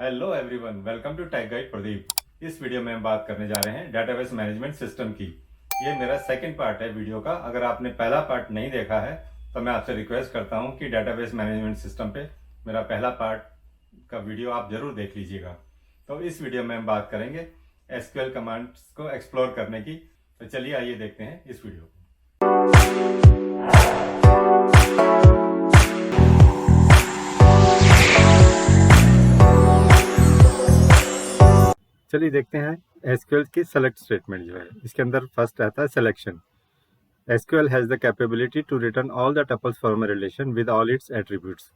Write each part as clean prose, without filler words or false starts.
Hello everyone, welcome to tech guide Pradeep. इस video में हम बात करने जा रहे हैं डेटाबेस मैनेजमेंट सिस्टम की। ये मेरा सेकंड पार्ट है वीडियो का। अगर आपने पहला पार्ट नहीं देखा है तो मैं आपसे रिक्वेस्ट करता हूं कि डेटाबेस मैनेजमेंट सिस्टम पे मेरा पहला पार्ट का वीडियो आप जरूर देख लीजिएगा। तो इस वीडियो में हम बात करेंगे एसक्यूएल कमांड्स को एक्सप्लोर करने की। तो चलिए आइए देखते हैं इस वीडियो को। चलिए देखते हैं एसक्यूएल की सेलेक्ट स्टेटमेंट जो है। इसके अंदर फर्स्ट आता है selection. SQL has the capability to return all the tuples from a relation with all its attributes।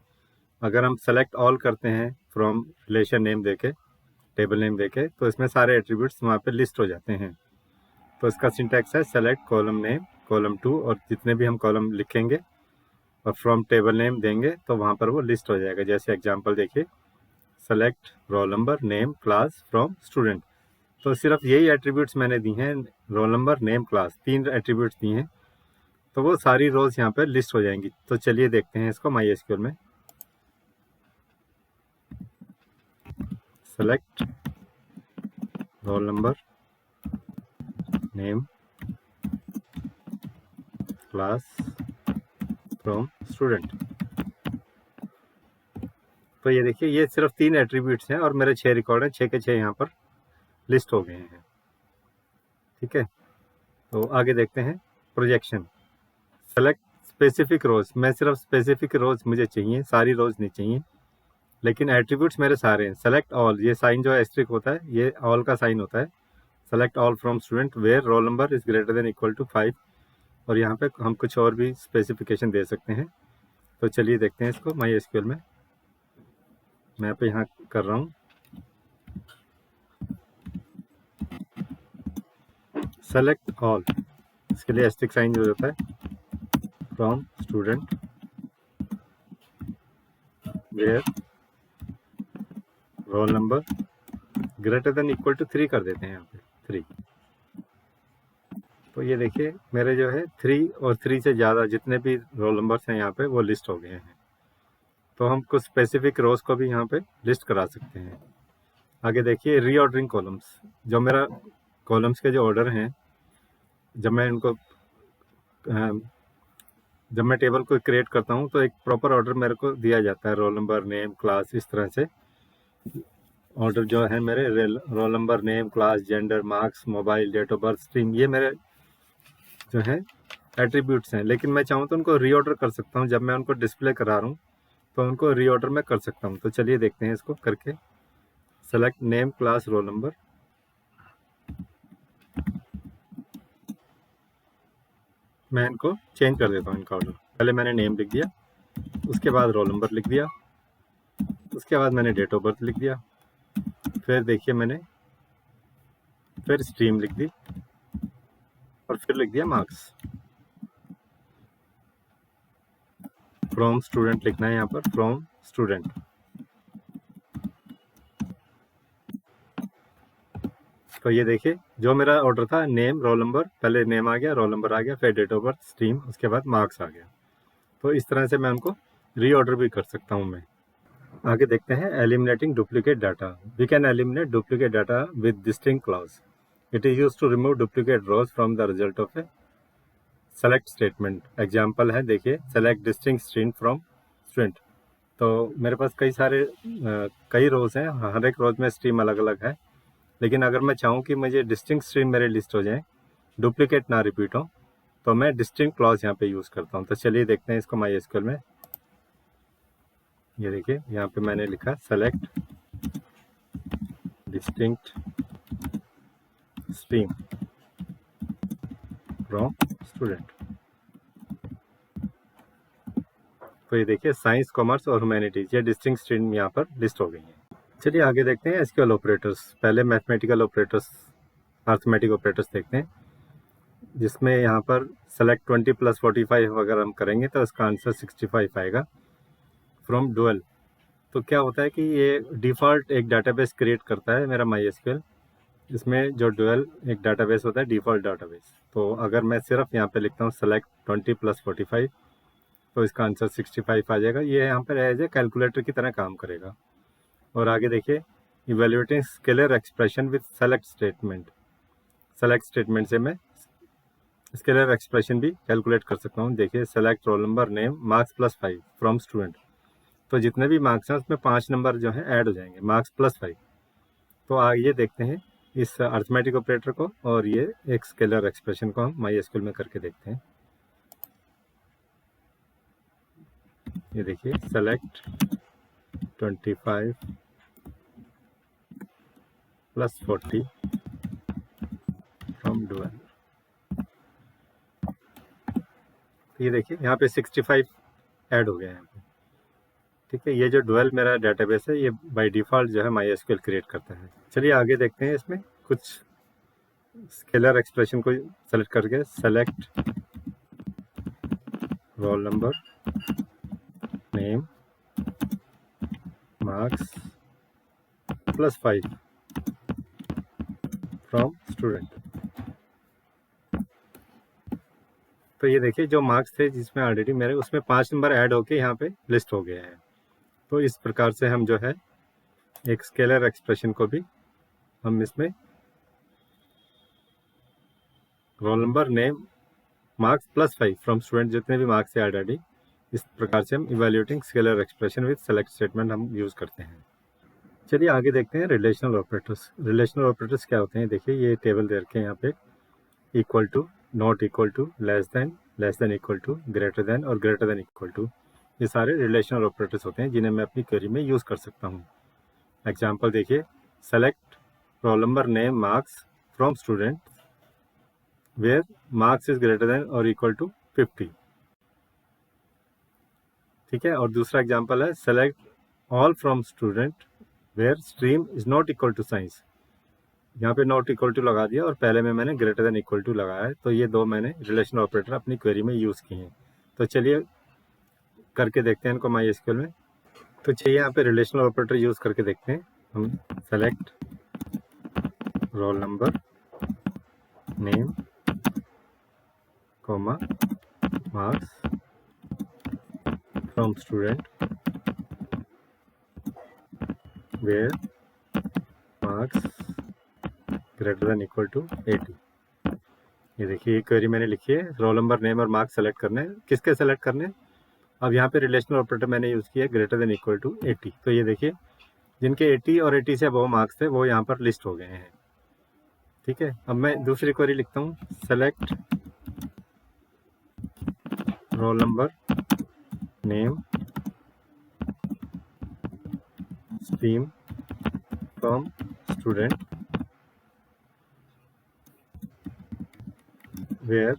अगर हम select all करते हैं from relation name देके, table name देके, तो इसमें सारे attributes वहाँ पे list हो जाते हैं। तो इसका syntax है select column name, column 2, और जितने भी हम column लिखेंगे और from table name देंगे तो वहाँ पर वो list हो जाएगा। जैसे example देखिए, select roll number, name, class from student। तो सिर्फ यही attributes मैंने दी हैं, roll number, name, class, 3 attributes दिए हैं, तो वो सारी रोज यहाँ पे लिस्ट हो जाएंगी। तो चलिए देखते हैं इसको MySQL में। Select roll number, name, class from student. तो ये देखिए, ये सिर्फ 3 एट्रीब्यूट्स हैं और मेरे 6 रिकॉर्ड हैं, 6 के 6 यहाँ पर लिस्ट हो गए हैं। ठीक है, तो आगे देखते हैं प्रोजेक्शन। सेलेक्ट स्पेसिफिक रोज। मैं सिर्फ स्पेसिफिक रोज मुझे चाहिए, सारी रोज नहीं चाहिए, लेकिन एट्रीब्यूट्स मेरे सारे हैं। सेलेक्ट ऑल, ये साइन जो एस्ट्रिक होता है ये ऑल का साइन होता है। Select all from student where roll number is greater than equal to 5। और यहाँ पे हम कुछ और भी स्पेसिफिकेशन दे सकते हैं। तो चलिए देखते हैं इसको MySQL में। मैं पे यहाँ कर रहा हूँ सेलेक्ट ऑल। इसके लिए एस्टिक साइन जो होता है from student where roll number greater than equal to 3 कर देते हैं यहाँ पे 3। तो ये देखिए मेरे जो है 3 और 3 से ज़्यादा जितने भी रोल नंबर्स हैं यहाँ पे वो लिस्ट हो गए हैं। तो हम कुछ स्पेसिफिक रोज को भी यहाँ पे लिस्ट करा सकते हैं। आगे देखिए रीऑर्डरिंग कॉलम्स। जो मेरा कॉलम्स के जो ऑर्डर हैं, जब मैं टेबल को क्रिएट करता हूँ तो एक प्रॉपर ऑर्डर मेरे को दिया जाता है, रोल नंबर, नेम, क्लास, इस तरह से ऑर्डर जो है मेरे roll number, name, class, gender, marks, mobile, date of birth, stream, ये मेरे जो है एट्रीब्यूट्स हैं। लेकिन मैं चाहूँ तो उनको रीऑर्डर कर सकता हूँ। जब मैं उनको डिस्प्ले करा रहा हूँ तो उनको रीऑर्डर में कर सकता हूँ। तो चलिए देखते हैं इसको करके। Select name, class, roll number. मैं इनको चेंज कर देता हूँ इनका ऑर्डर। पहले मैंने नेम लिख दिया, उसके बाद रोल नंबर लिख दिया, उसके बाद मैंने डेट ऑफ बर्थ लिख दिया, फिर देखिए मैंने फिर स्ट्रीम लिख दी और फिर लिख दिया मार्क्स। फ्रॉम स्टूडेंट लिखना है यहाँ पर, फ्रॉम स्टूडेंट। तो ये देखिए जो मेरा ऑर्डर था, नेम, रोल नंबर, पहले नेम आ गया, रोल नंबर आ गया, फिर डेट ऑफ बर्थ, स्ट्रीम, उसके बाद मार्क्स आ गया। तो इस तरह से मैं उनको रीऑर्डर भी कर सकता हूँ मैं। आगे देखते हैं eliminating duplicate data. We can eliminate duplicate data with distinct clause. It is used to remove duplicate rows from the result of a select statement. Example है देखिए, select distinct stream from student. तो मेरे पास कई रोज हैं, हर एक रोज में stream अलग अलग है। लेकिन अगर मैं चाहूँ कि मुझे डिस्टिंक्ट स्ट्रीम मेरे लिस्ट हो जाए, डुप्लीकेट ना रिपीट हो, तो मैं डिस्टिंक्ट क्लॉज यहाँ पे यूज़ करता हूँ। तो चलिए देखते हैं इसको MySQL में। ये देखिए यहाँ पे मैंने लिखा select distinct stream from student. तो ये देखिए साइंस, कॉमर्स और ह्यूमैनिटीज, ये डिस्टिंक्ट स्ट्रीम यहाँ पर लिस्ट हो गई हैं। चलिए आगे देखते हैं SQL ऑपरेटर्स। पहले मैथमेटिकल ऑपरेटर्स, अर्थमेटिक ऑपरेटर्स देखते हैं, जिसमें यहाँ पर सेलेक्ट 20 + 45 अगर हम करेंगे तो इसका आंसर 65 आएगा। फ्रॉम डुअल, तो क्या होता है कि ये डिफ़ॉल्ट एक डाटाबेस क्रिएट करता है मेरा MySQL। इसमें जो डुअल एक डाटाबेस होता है, डिफ़ॉल्ट डाटाबेस। तो अगर मैं सिर्फ यहाँ पे लिखता हूँ सेलेक्ट 20 + 45, तो इसका आंसर 65 आ जाएगा। ये यहाँ पर एज ए कैलकुलेटर की तरह काम करेगा। और आगे देखिए evaluating scalar expression with select statement. Select statement से मैं स्केलर एक्सप्रेशन भी कैलकुलेट कर सकता हूँ। देखिए, select roll number name marks +5 from student, तो जितने भी मार्क्स हैं उसमें 5 नंबर जो है ऐड हो जाएंगे, मार्क्स +5। तो आइए देखते हैं इस अर्थमेटिक ऑपरेटर को और ये एक स्केलर एक्सप्रेशन को हम MySQL में करके देखते हैं। ये देखिए, सेलेक्ट 25 + 40 फ्रॉम डुअल। ये देखिए यहाँ पे 65 ऐड हो गया है यहाँ पे। ठीक है, ये जो डुअल मेरा डेटाबेस है ये बाय डिफ़ॉल्ट जो है MySQL क्रिएट करता है। चलिए आगे देखते हैं इसमें कुछ स्केलर एक्सप्रेशन को सेलेक्ट करके। Select roll number name marks +5 from student. तो ये देखिए, जो मार्क्स थे जिसमें ऑलरेडी मेरे उसमें 5 नंबर ऐड होके यहाँ पे लिस्ट हो गया है। तो इस प्रकार से हम जो है एक स्केलर एक्सप्रेशन को भी हम इसमें role number name marks +5 from student, जितने भी मार्क्स है ऑलरेडी, इस प्रकार से हम evaluating scalar expression with select statement हम यूज़ करते हैं। चलिए आगे देखते हैं रिलेशनल ऑपरेटर्स। रिलेशनल ऑपरेटर्स क्या होते हैं? देखिए, ये टेबल दे रखे हैं यहाँ पे, equal to, not equal to, less than equal to, greater than और ग्रेटर देन इक्वल टू। ये सारे रिलेशनल ऑपरेटर्स होते हैं जिन्हें मैं अपनी क्वेरी में यूज़ कर सकता हूँ। एग्जाम्पल देखिए, select roll number name marks from student where marks is greater than और इक्वल टू 50। ठीक है, और दूसरा एग्जाम्पल है, select all from student where stream is not equal to science. यहाँ पे नॉट इक्वल टू लगा दिया और पहले में मैंने ग्रेटर देन इक्वल टू लगाया है। तो ये दो मैंने रिलेशनल ऑपरेटर अपनी क्वेरी में यूज़ किए हैं। तो चलिए करके देखते हैं इनको MySQL में। तो चलिए यहाँ पे रिलेशनल ऑपरेटर यूज़ करके देखते हैं हम। Select roll number name comma marks from student where marks greater than equal to 80। ये देखिए, ये क्वेरी मैंने लिखी है, रोल नंबर नेम और मार्क्स सेलेक्ट करने हैं। किसके सेलेक्ट करने हैं? अब यहाँ पे रिलेशनल ऑपरेटर मैंने यूज़ किया ग्रेटर देन इक्वल टू 80। तो ये देखिए, जिनके 80 और 80 से अबव मार्क्स थे वो यहाँ पर लिस्ट हो गए हैं। ठीक है, अब मैं दूसरी क्वेरी लिखता हूँ, select roll number name stream from student where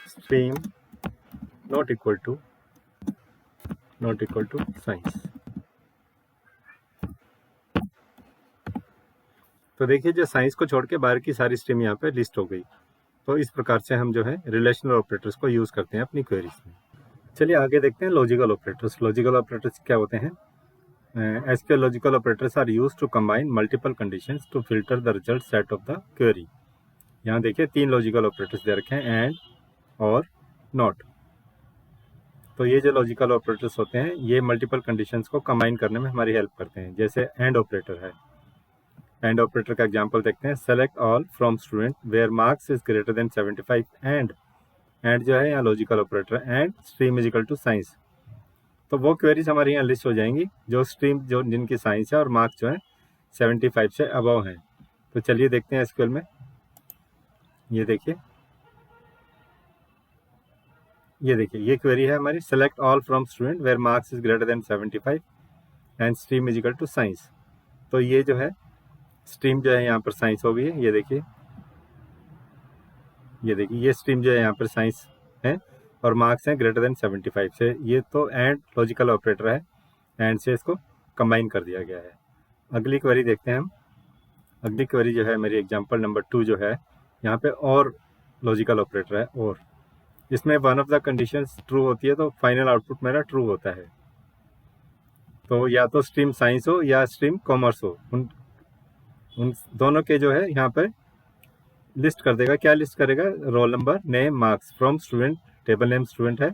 stream not equal to science. तो देखिए, जो साइंस को छोड़ के बाहर की सारी स्ट्रीम यहाँ पे लिस्ट हो गई। तो इस प्रकार से हम जो है रिलेशनल ऑपरेटर्स को यूज़ करते हैं अपनी क्वेरीज में। चलिए आगे देखते हैं लॉजिकल ऑपरेटर्स। लॉजिकल ऑपरेटर्स क्या होते हैं? SQL logical operators are used to combine multiple conditions to filter the result set of the query. यहाँ देखिए 3 लॉजिकल ऑपरेटर्स दे रखे हैं, एंड और नॉट। तो ये जो लॉजिकल ऑपरेटर्स होते हैं ये मल्टीपल कंडीशंस को कंबाइन करने में हमारी हेल्प करते हैं। जैसे एंड ऑपरेटर है, एंड ऑपरेटर का एग्जांपल देखते हैं, select all from student where marks is greater than 75 and जो है यहाँ logical operator and stream is equal to science. तो वो क्वेरीज हमारी यहाँ लिस्ट हो जाएंगी जो स्ट्रीम जो जिनकी साइंस है और मार्क्स जो है 75 से अबव हैं। तो चलिए देखते हैं SQL में। ये देखिए, ये क्वेरी है हमारी, select all from student where marks is greater than 75 and stream is equal to science. तो ये जो है स्ट्रीम जो है यहाँ पर साइंस हो गई है। ये देखिए, ये स्ट्रीम जो है यहाँ पर साइंस है और मार्क्स हैं ग्रेटर देन 75 से। ये तो एंड लॉजिकल ऑपरेटर है, एंड से इसको कंबाइन कर दिया गया है। अगली क्वेरी देखते हैं हम। अगली क्वेरी जो है मेरी एग्जांपल नंबर 2 जो है, यहाँ पे और लॉजिकल ऑपरेटर है। और इसमें one of the conditions true होती है तो फाइनल आउटपुट मेरा ट्रू होता है। तो या तो स्ट्रीम साइंस हो या स्ट्रीम कॉमर्स हो, उन दोनों के जो है यहाँ पर लिस्ट कर देगा। क्या लिस्ट करेगा? Roll number name marks from student, table name student है,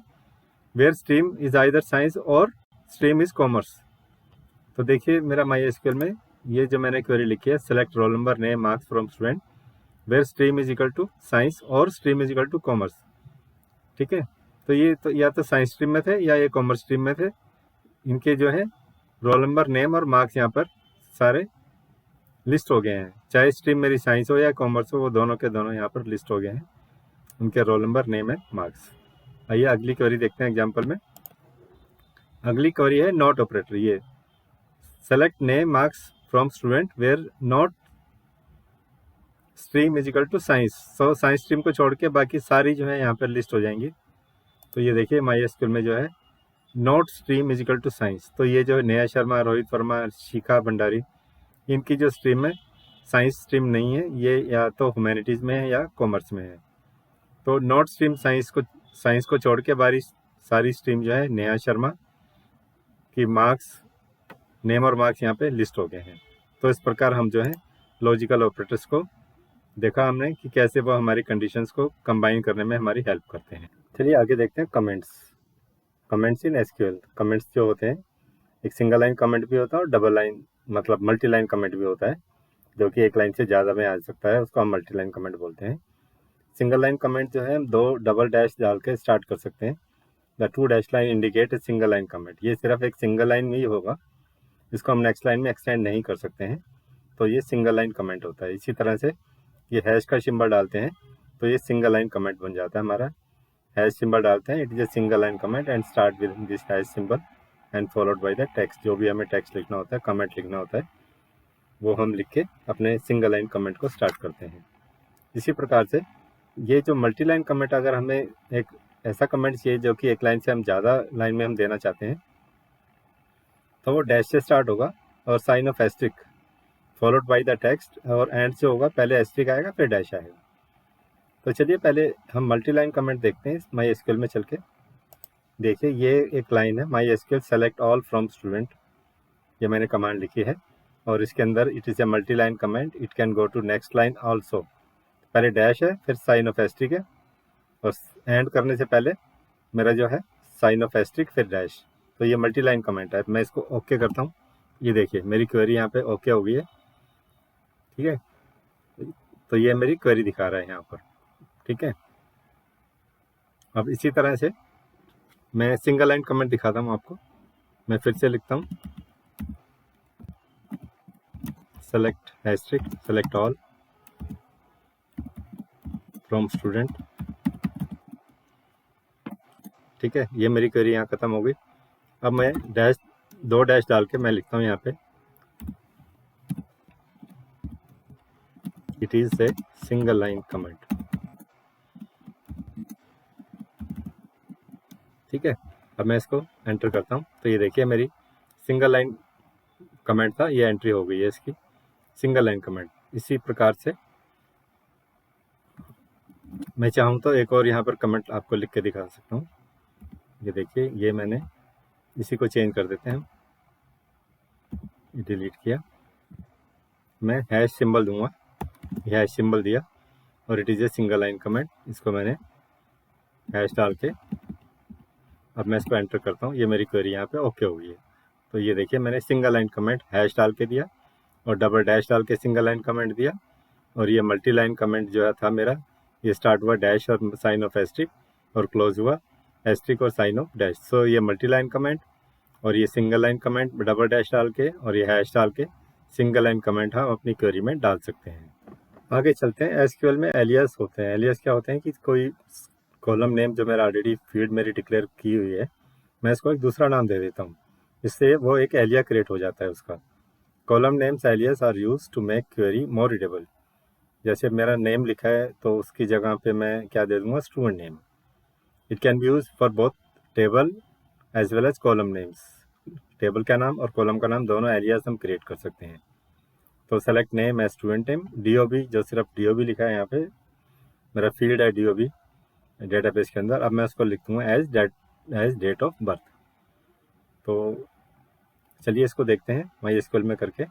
where stream is either science और स्ट्रीम इज कॉमर्स। तो देखिए मेरा MySQL में ये जो मैंने क्वेरी लिखी है, select roll number name marks from student where stream is equal to science और stream is equal to commerce. ठीक है, तो ये तो या तो साइंस स्ट्रीम में थे या ये कॉमर्स स्ट्रीम में थे। इनके जो है रोल नंबर नेम और मार्क्स यहाँ पर सारे लिस्ट हो गए हैं, चाहे स्ट्रीम मेरी साइंस हो या कॉमर्स हो, वो दोनों के दोनों यहाँ पर लिस्ट हो गए हैं, उनके role number name and marks. आइए अगली क्वेरी देखते हैं एग्जाम्पल में। अगली क्वेरी है नॉट ऑपरेटर। ये select name marks from student where not stream is equal to science. So science stream को छोड़ के बाकी सारी जो है यहाँ पर लिस्ट हो जाएंगी। तो ये देखिए माई एसक्यूएल में जो है not stream is equal to science, तो ये जो है नेहा शर्मा, रोहित वर्मा, शिखा भंडारी, इनकी जो स्ट्रीम है साइंस स्ट्रीम नहीं है, ये या तो ह्यूमैनिटीज़ में है या कॉमर्स में है। तो नॉट स्ट्रीम साइंस को छोड़ के सारी स्ट्रीम जो है नेहा शर्मा की मार्क्स, नेम और मार्क्स यहाँ पे लिस्ट हो गए हैं। तो इस प्रकार हम जो है लॉजिकल ऑपरेटर्स को देखा हमने कि कैसे वो हमारी कंडीशंस को कंबाइन करने में हमारी हेल्प करते हैं। चलिए आगे देखते हैं कमेंट्स इन एसक्यूएल। कमेंट्स जो होते हैं, एक सिंगल लाइन कमेंट भी होता है और डबल लाइन मतलब मल्टी लाइन कमेंट भी होता है, जो कि एक लाइन से ज़्यादा में आ सकता है, उसको हम मल्टी लाइन कमेंट बोलते हैं। सिंगल लाइन कमेंट जो है हम 2 डबल डैश डाल के स्टार्ट कर सकते हैं। The 2 dash line indicate a single line comment. ये सिर्फ एक सिंगल लाइन में ही होगा, इसको हम नेक्स्ट लाइन में एक्सटेंड नहीं कर सकते हैं, तो ये सिंगल लाइन कमेंट होता है। इसी तरह से ये हैश का सिंबल डालते हैं तो ये सिंगल लाइन कमेंट बन जाता है हमारा। हैश सिंबल डालते हैं, it is a single line comment and start with this hash symbol and followed by the text. जो भी हमें टेक्स्ट लिखना होता है, कमेंट लिखना होता है, वो हम लिख के अपने सिंगल लाइन कमेंट को स्टार्ट करते हैं। इसी प्रकार से ये जो मल्टी लाइन कमेंट, अगर हमें एक ऐसा कमेंट चाहिए जो कि एक लाइन से हम ज़्यादा लाइन में हम देना चाहते हैं, तो वो डैश से स्टार्ट होगा और sign of asterisk followed by the text, और एंड से होगा, पहले एस्ट्रिक आएगा फिर डैश आएगा। तो चलिए पहले हम मल्टी लाइन कमेंट देखते हैं माई एसक्यूएल में चल के। देखिए ये एक लाइन है, my SQL select all from student, ये मैंने कमांड लिखी है और इसके अंदर it is a multi line comment, it can go to next line also. पहले डैश है फिर साइन ऑफ एस्ट्रिक है और एंड करने से पहले मेरा जो है साइन ऑफ एस्ट्रिक फिर डैश। तो ये मल्टी लाइन कमेंट है। मैं इसको ओके करता हूँ, ये देखिए मेरी क्वेरी यहाँ पे ओके हो गई है। ठीक है, तो ये मेरी क्वेरी दिखा रहा है यहाँ पर। ठीक है, अब इसी तरह से मैं सिंगल लाइन कमेंट दिखाता हूँ आपको। मैं फिर से लिखता हूँ, select asterisk select all from student. ठीक है, ये मेरी क्वेरी यहाँ खत्म हो गई। अब मैं डैश 2 डैश डाल के मैं लिखता हूँ यहाँ पे, it is a single line comment. ठीक है, अब मैं इसको एंटर करता हूँ, तो ये देखिए मेरी सिंगल लाइन कमेंट था, ये एंट्री हो गई है इसकी, सिंगल लाइन कमेंट। इसी प्रकार से मैं चाहूँ तो एक और यहाँ पर कमेंट आपको लिख के दिखा सकता हूँ। ये देखिए, ये मैंने इसी को चेंज कर देते हैं, डिलीट किया, मैं हैश सिंबल दूंगा, ये हैश सिंबल दिया और it is a single line comment. इसको मैंने हैश डाल के अब मैं इसको एंटर करता हूँ, ये मेरी क्वेरी यहाँ पे ओके हो गई है। तो ये देखिए मैंने सिंगल लाइन कमेंट हैश डाल के दिया और डबल डैश डाल के सिंगल लाइन कमेंट दिया, और ये मल्टी लाइन कमेंट जो है था मेरा, ये स्टार्ट हुआ डैश और साइन ऑफ एस्ट्रिक और क्लोज हुआ एस्ट्रिक और साइन ऑफ डैश। सो ये मल्टी लाइन कमेंट और ये single line comment double dash डाल के और ये हैश डाल के सिंगल लाइन कमेंट हम अपनी क्वेरी में डाल सकते हैं। आगे चलते हैं, एसक्यूएल में एलियास होते हैं। एलियास क्या होते हैं कि कोई कॉलम नेम जो मेरा ऑलरेडी फील्ड मेरी डिक्लेयर की हुई है, मैं इसको एक दूसरा नाम दे देता हूँ, इससे वो एक एलिया क्रिएट हो जाता है उसका। Column names alias are use to make query more readable. जैसे मेरा नेम लिखा है तो उसकी जगह पे मैं क्या दे दूंगा, student name. It can be use for both table as well as column names. Table का नाम और कॉलम का नाम दोनों एलियास हम क्रिएट कर सकते हैं। तो select name as student name, DOB जो सिर्फ डीओबी लिखा है यहाँ पे, मेरा फील्ड है डीओबी डेटाबेस के अंदर, अब मैं उसको लिख दूंगा एज डेट ऑफ बर्थ। तो चलिए इसको देखते हैं माई एसक्यूएल में करके।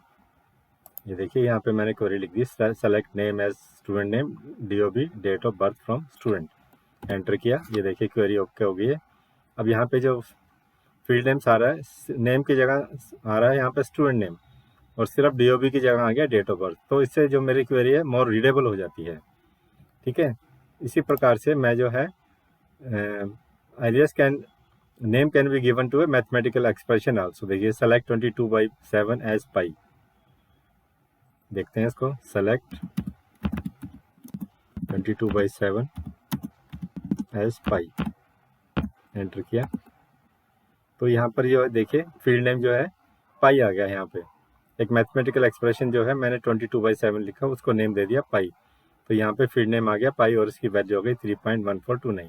ये देखिए यहाँ पे मैंने क्वेरी लिख दी, select name as student name DOB date of birth from student, enter किया। ये देखिए क्वेरी ओके हो गई है। अब यहाँ पे जो फील्ड नेम्स आ रहा है, नेम की जगह आ रहा है यहाँ पे स्टूडेंट नेम, और सिर्फ DOB की जगह आ गया डेट ऑफ बर्थ। तो इससे जो मेरी क्वेरी है मोर रीडेबल हो जाती है। ठीक है, इसी प्रकार से मैं जो है name can be given to a mathematical expression also. देखिए सेलेक्ट 22/7 एज पाई, देखते हैं इसको, सेलेक्ट 22/7 एज पाई, एंटर किया तो यहाँ पर जो है देखिए फील्ड नेम जो है पाई आ गया। यहाँ पे एक मैथमेटिकल एक्सप्रेशन जो है मैंने 22/7 लिखा, उसको नेम दे दिया पाई, तो यहाँ पे फील्ड नेम आ गया पाई और इसकी वैल्यू हो गई 3.1429।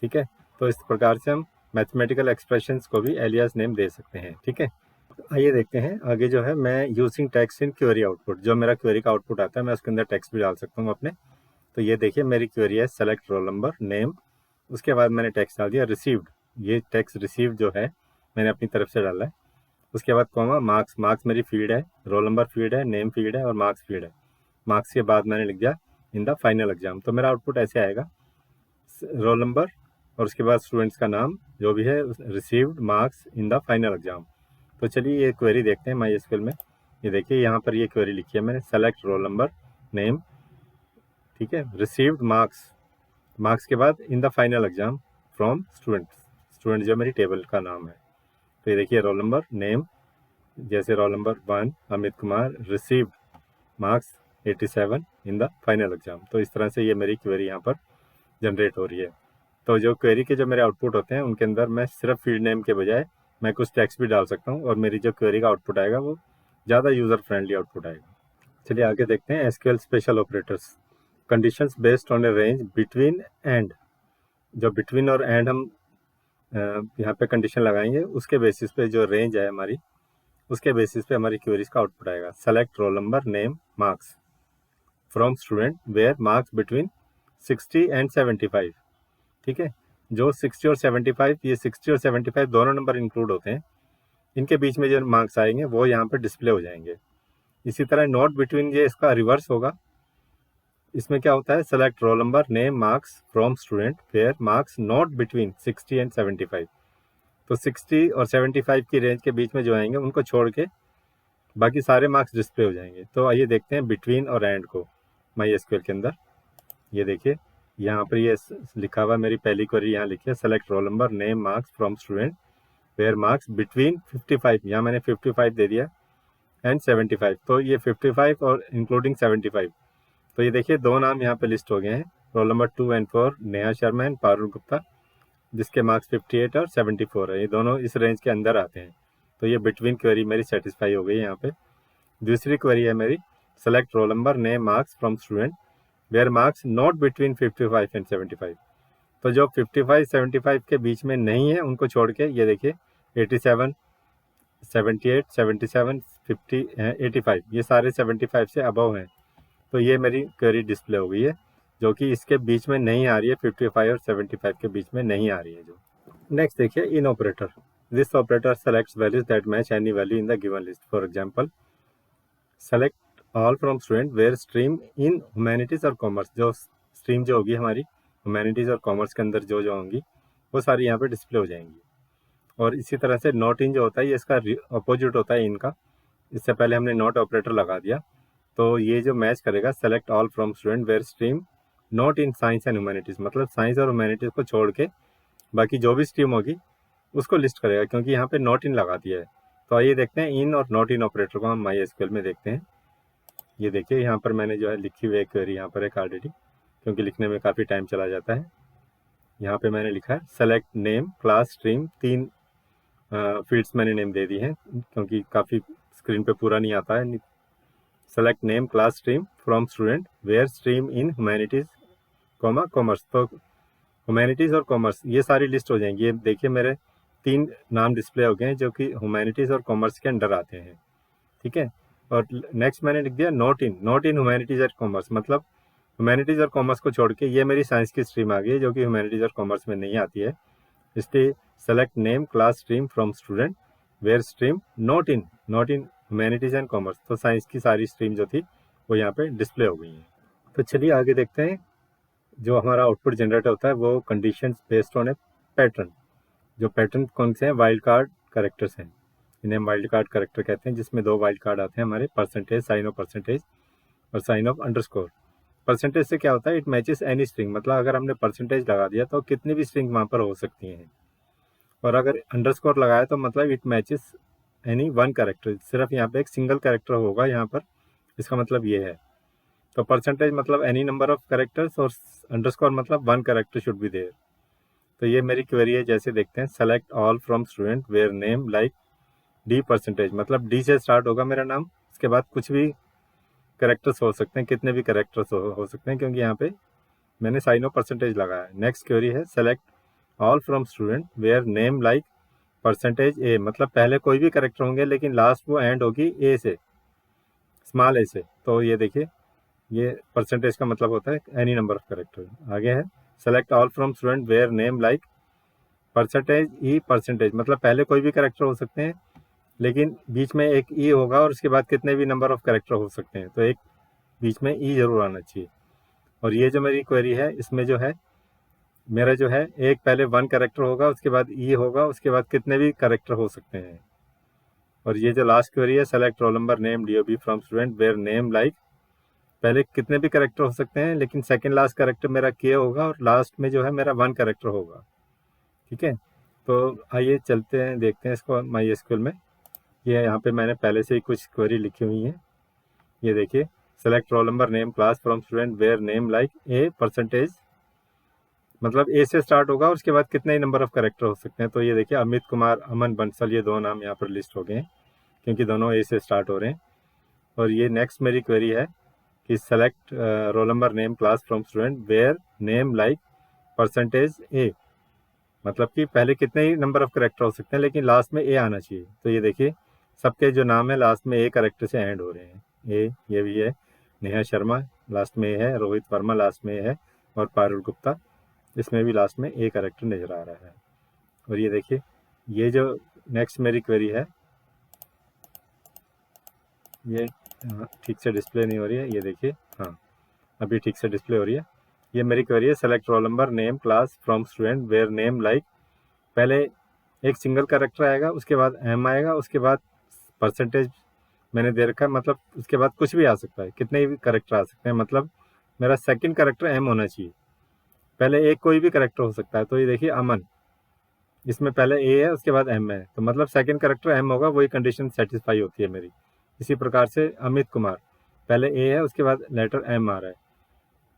ठीक है, तो इस प्रकार से हम मैथमेटिकल एक्सप्रेशंस को भी एलियास नेम दे सकते हैं। ठीक है, आइए देखते हैं आगे जो है मैं using text in query output, जो मेरा क्वेरी का आउटपुट आता है मैं उसके अंदर टेक्स्ट भी डाल सकता हूँ अपने। तो ये देखिए मेरी क्वेरी है सेलेक्ट रोल नंबर नेम, उसके बाद मैंने टेक्स्ट डाल दिया रिसीव्ड, ये टेक्स्ट रिसीव जो है मैंने अपनी तरफ से डाला है। उसके बाद कॉमा मार्क्स, मार्क्स मेरी फील्ड है, रोल नंबर फील्ड है, नेम फील्ड है और मार्क्स फील्ड है। मार्क्स के बाद मैंने लिख दिया इन द फाइनल एग्जाम। तो मेरा आउटपुट ऐसे आएगा, रोल नंबर और उसके बाद स्टूडेंट्स का नाम जो भी है, received marks in the final exam. तो चलिए ये क्वेरी देखते हैं MySQL में। ये देखिए यहाँ पर ये क्वेरी लिखी है मैंने, सेलेक्ट रोल नंबर नेम, ठीक है, रिसीव्ड मार्क्स, मार्क्स के बाद in the final exam from student, student जो मेरी टेबल का नाम है। तो ये देखिए रोल नंबर नेम, जैसे roll number 1 Amit Kumar, received marks 87 in the final exam. तो इस तरह से ये मेरी क्वेरी यहाँ पर जनरेट हो रही है। तो जो क्वेरी के जो मेरे आउटपुट होते हैं उनके अंदर मैं सिर्फ फील्ड नेम के बजाय मैं कुछ टेक्स्ट भी डाल सकता हूँ और मेरी जो क्वेरी का आउटपुट आएगा वो ज़्यादा यूज़र फ्रेंडली आउटपुट आएगा। चलिए आगे देखते हैं SQL special operators, conditions based on A range between and. जो बिटवीन और एंड हम यहाँ पे कंडीशन लगाएंगे उसके बेसिस पे जो रेंज है हमारी, उसके बेसिस पे हमारी क्वेरीज का आउटपुट आएगा। Select roll number name marks from student where marks between 60 and 75। ठीक है, जो 60 और 75, ये 60 और 75 दोनों नंबर इंक्लूड होते हैं, इनके बीच में जो मार्क्स आएंगे वो यहाँ पे डिस्प्ले हो जाएंगे। इसी तरह नॉट बिटवीन, ये इसका रिवर्स होगा। इसमें क्या होता है, select roll number name marks from student where marks not between 60 and 75। तो 60 और 75 की रेंज के बीच में जो आएंगे उनको छोड़ के बाकी सारे मार्क्स डिस्प्ले हो जाएंगे। तो आइए देखते हैं बिटवीन और एंड को MySQL के अंदर। ये देखिए यहाँ पर ये लिखा हुआ, मेरी पहली क्वेरी यहाँ लिखी है, select roll number name marks from student where marks between 55, यहाँ मैंने 55 दे दिया, एंड 75। तो ये 55 और इंक्लूडिंग 75। तो ये देखिए दो नाम यहाँ पे लिस्ट हो गए हैं, roll number 2 and 4 Neha Sharma and Parul Gupta, जिसके मार्क्स 58 और 74 है, ये दोनों इस रेंज के अंदर आते हैं। तो ये बिटवीन क्वेरी मेरी सेटिस्फाई हो गई यहाँ पे। दूसरी क्वेरी है मेरी, select roll number name marks from student where marks not between 55 and 75। तो जो 55-75 के बीच में नहीं है उनको छोड़ के ये देखिए 87, 78, 77, 50, 85, ये सारे 75 से अबव हैं। तो ये मेरी क्वेरी डिस्प्ले हो गई है, जो कि इसके बीच में नहीं आ रही है, 55 और 75 के बीच में नहीं आ रही है। जो नेक्स्ट देखिए in operator, this operator selects values that match any value in the given list. For example select all from student where stream in humanities और कॉमर्स, जो स्ट्रीम जो होगी हमारी ह्यूमैनिटीज और कॉमर्स के अंदर जो होंगी वो सारी यहाँ पे डिस्प्ले हो जाएंगी। और इसी तरह से नॉट इन जो होता है ये इसका अपोजिट होता है इनका, इससे पहले हमने नॉट ऑपरेटर लगा दिया, तो ये जो मैच करेगा select all from student where stream not in science and humanities, मतलब साइंस और ह्यूमैनिटीज को छोड़ के बाकी जो भी स्ट्रीम होगी उसको लिस्ट करेगा, क्योंकि यहाँ पे नॉट इन लगा दिया है। तो आइए देखते हैं इन और नॉट इन ऑपरेटर को हम MySQL में देखते हैं। ये देखिए यहाँ पर मैंने जो है लिखी हुई क्वेरी यहाँ पर एक ऑलरेडी, क्योंकि लिखने में काफ़ी टाइम चला जाता है। यहाँ पे मैंने लिखा है select name class stream, 3 fields मैंने नेम दे दी हैं क्योंकि काफ़ी स्क्रीन पे पूरा नहीं आता है। Select name class stream from student where stream in humanities commerce. तो ह्यूमैनिटीज़ और कॉमर्स ये सारी लिस्ट हो जाएंगी। ये देखिए मेरे 3 नाम डिस्प्ले हो गए हैं जो कि ह्यूमैनिटीज़ और कॉमर्स के अंडर आते हैं। ठीक है, और नेक्स्ट मैंने लिख दिया नॉट इन ह्यूमैनिटीज़ और कॉमर्स, मतलब ह्यूमैनिटीज़ और कॉमर्स को छोड़ के ये मेरी साइंस की स्ट्रीम आ गई है जो कि ह्यूमैनिटीज़ और कॉमर्स में नहीं आती है। इसलिए select name class stream from student where stream not in humanities and commerce. तो साइंस की सारी स्ट्रीम जो थी वो यहाँ पे डिस्प्ले हो गई हैं। तो चलिए आगे देखते हैं, जो हमारा आउटपुट जनरेट होता है वो conditions based on A pattern. जो पैटर्न कौन से हैं, वाइल्ड कार्ड कैरेक्टर्स हैं। इन्हें वाइल्ड कार्ड कैरेक्टर कहते हैं, जिसमें 2 वाइल्ड कार्ड आते हैं हमारे, परसेंटेज, साइन ऑफ परसेंटेज और साइन ऑफ अंडरस्कोर। परसेंटेज से क्या होता है, इट मैचेस एनी स्ट्रिंग, मतलब अगर हमने परसेंटेज लगा दिया तो कितनी भी स्ट्रिंग वहाँ पर हो सकती हैं। और अगर अंडरस्कोर लगाया तो मतलब it matches any one character, सिर्फ यहाँ पे एक सिंगल कैरेक्टर होगा यहाँ पर, इसका मतलब ये है। तो परसेंटेज मतलब एनी नंबर ऑफ कैरेक्टर्स और अंडरस्कोर मतलब one character should be there. तो ये मेरी क्वेरी है, जैसे देखते हैं, select all from student where name like D percentage, मतलब डी से स्टार्ट होगा मेरा नाम, उसके बाद कुछ भी कैरेक्टर्स हो सकते हैं, कितने भी कैरेक्टर्स हो सकते हैं, क्योंकि यहाँ पे मैंने साइन ऑफ परसेंटेज लगाया है। नेक्स्ट क्वेरी है, select all from student where name like percentage A, मतलब पहले कोई भी कैरेक्टर होंगे लेकिन लास्ट वो एंड होगी ए से, स्मॉल ए से। तो ये देखिए, ये परसेंटेज का मतलब होता है एनी नंबर ऑफ कैरेक्टर। आगे है, select all from student where name like percentage E percentage, मतलब पहले कोई भी कैरेक्टर हो सकते हैं लेकिन बीच में एक ई होगा और उसके बाद कितने भी नंबर ऑफ कैरेक्टर हो सकते हैं, तो एक बीच में ई जरूर आना चाहिए। और ये जो मेरी क्वेरी है, इसमें जो है मेरा जो है, एक पहले वन कैरेक्टर होगा, उसके बाद ई होगा, उसके बाद कितने भी कैरेक्टर हो सकते हैं। और ये जो लास्ट क्वेरी है, select roll number name DOB from student where name like, पहले कितने भी कैरेक्टर हो सकते हैं लेकिन सेकंड लास्ट कैरेक्टर मेरा के होगा और लास्ट में जो है मेरा वन कैरेक्टर होगा। ठीक है, तो आइए चलते हैं, देखते हैं इसको माई एसक्यूएल में। ये यहाँ पे मैंने पहले से ही कुछ क्वेरी लिखी हुई है, ये देखिए, select roll number name class from student where name like A percentage, मतलब ए से स्टार्ट होगा और उसके बाद कितने ही नंबर ऑफ कैरेक्टर हो सकते हैं। तो ये देखिए, अमित कुमार, अमन बंसल, ये दो नाम यहाँ पर लिस्ट हो गए हैं क्योंकि दोनों ए से स्टार्ट हो रहे हैं। और ये नेक्स्ट मेरी क्वेरी है कि select roll number name class from student where name like percentage A, मतलब कि पहले कितने ही नंबर ऑफ कैरेक्टर हो सकते हैं लेकिन लास्ट में ए आना चाहिए। तो ये देखिए, सबके जो नाम है लास्ट में ए कैरेक्टर से एंड हो रहे हैं। ए, ये भी है, नेहा शर्मा लास्ट में है, रोहित वर्मा लास्ट में है, और पारुल गुप्ता, इसमें भी लास्ट में ए कैरेक्टर नज़र आ रहा है। और ये देखिए, ये जो नेक्स्ट मेरी क्वेरी है, ये ठीक से डिस्प्ले नहीं हो रही है, ये देखिए, हाँ अभी ठीक से डिस्प्ले हो रही है। ये मेरी क्वेरी है, select roll number name class from student where name like, पहले एक सिंगल कैरेक्टर आएगा, उसके बाद एम आएगा, उसके बाद परसेंटेज मैंने दे रखा है, मतलब उसके बाद कुछ भी आ सकता है, कितने भी कैरेक्टर आ सकते हैं, मतलब मेरा सेकंड कैरेक्टर एम होना चाहिए, पहले एक कोई भी कैरेक्टर हो सकता है। तो ये देखिए, अमन, इसमें पहले ए है उसके बाद एम है, तो मतलब सेकंड कैरेक्टर एम होगा, वही कंडीशन सेटिस्फाई होती है मेरी। इसी प्रकार से अमित कुमार, पहले ए है उसके बाद लेटर एम आ रहा है,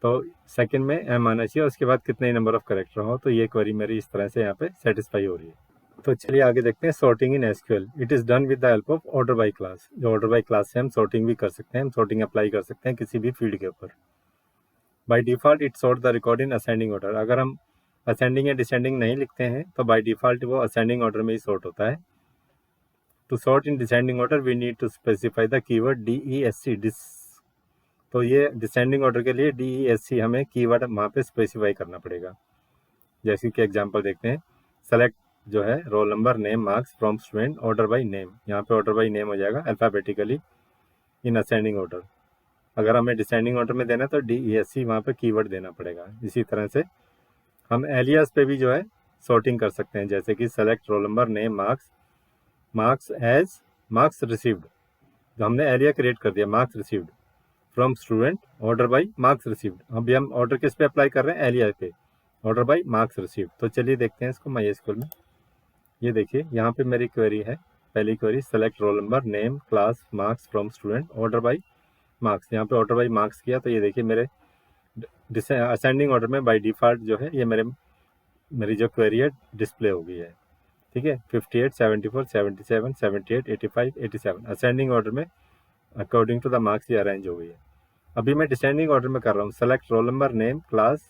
तो सेकंड में एम आना चाहिए, उसके बाद कितने नंबर ऑफ कैरेक्टर हो। तो ये क्वेरी मेरी इस तरह से यहाँ पे सेटिस्फाई हो रही है। तो चलिए आगे देखते हैं, sorting in SQL. It is done with the help of order by class. जो ऑर्डर बाय क्लास से हम सॉर्टिंग भी कर सकते हैं, हम सॉर्टिंग अप्लाई कर सकते हैं किसी भी फील्ड के ऊपर। By default it sort the record in ascending order. अगर हम असेंडिंग या डिसेंडिंग नहीं लिखते हैं तो बाय डिफ़ॉल्ट वो असेंडिंग ऑर्डर में ही सॉर्ट होता है। To sort in descending order we need to specify the keyword DESC, desc. तो ये डिसेंडिंग ऑर्डर के लिए DESC हमें कीवर्ड वहाँ पे स्पेसिफाई करना पड़ेगा। जैसे कि एग्जांपल देखते हैं, सेलेक्ट जो है roll number name marks from student order by name, यहाँ पे ऑर्डर बाय नेम हो जाएगा अल्फ़ाबेटिकली इन असेंडिंग ऑर्डर। अगर हमें डिसेंडिंग ऑर्डर में देना तो DESC वहाँ पे कीवर्ड देना पड़ेगा। इसी तरह से हम एलियास पे भी जो है सॉर्टिंग कर सकते हैं, जैसे कि select roll number name marks, marks as marks received, तो हमने एलिया क्रिएट कर दिया marks received from student order by marks received. अभी हम ऑर्डर किस पे अप्लाई कर रहे हैं, एलिया पे, ऑर्डर बाय मार्क्स रिसीव्ड। तो चलिए देखते हैं इसको माई एसक्यूएल में। ये देखिए, यहाँ पे मेरी क्वेरी है, पहली query, select roll number name class marks from student order by marks, यहाँ पे ऑर्डर बाय मार्क्स किया। तो ये देखिए, मेरे असेंडिंग ऑर्डर में बाय डिफ़ॉल्ट जो है ये मेरी जो क्वेरी है डिस्प्ले हो गई है। ठीक है, 58, 74, 77, 78, 85, 87 असेंडिंग ऑर्डर में अकॉर्डिंग टू द मार्क्स ये अरेंज हो गई है। अभी मैं डिसेंडिंग ऑर्डर में कर रहा हूँ, select roll number name class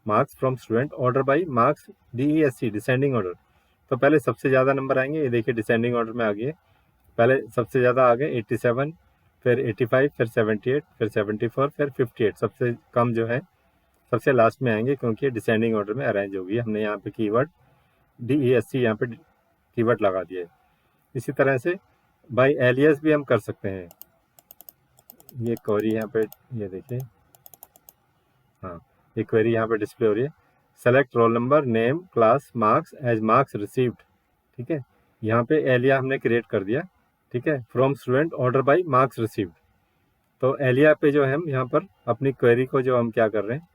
marks from student order by marks DESC, descending order. तो पहले सबसे ज़्यादा नंबर आएंगे, ये देखिए डिसेंडिंग ऑर्डर में आ गए, पहले सबसे ज़्यादा आ गए 87, फिर 85, फिर 78, फिर 74, फिर 58, सबसे कम जो है सबसे लास्ट में आएंगे क्योंकि डिसेंडिंग ऑर्डर में अरेंज होगी। हमने यहाँ पे कीवर्ड DESC यहाँ पे कीवर्ड लगा दिया है। इसी तरह से बाय एलियास भी हम कर सकते हैं। ये क्वेरी यहाँ पे, ये देखिए, हाँ ये क्वेरी यहाँ पे डिस्प्ले हो रही है, select roll number name class marks as marks received. ठीक है, यहाँ पे एलिया हमने क्रिएट कर दिया, ठीक है, from student order by marks received. तो एलिया पे जो है हम यहाँ पर अपनी क्वेरी को जो हम क्या कर रहे हैं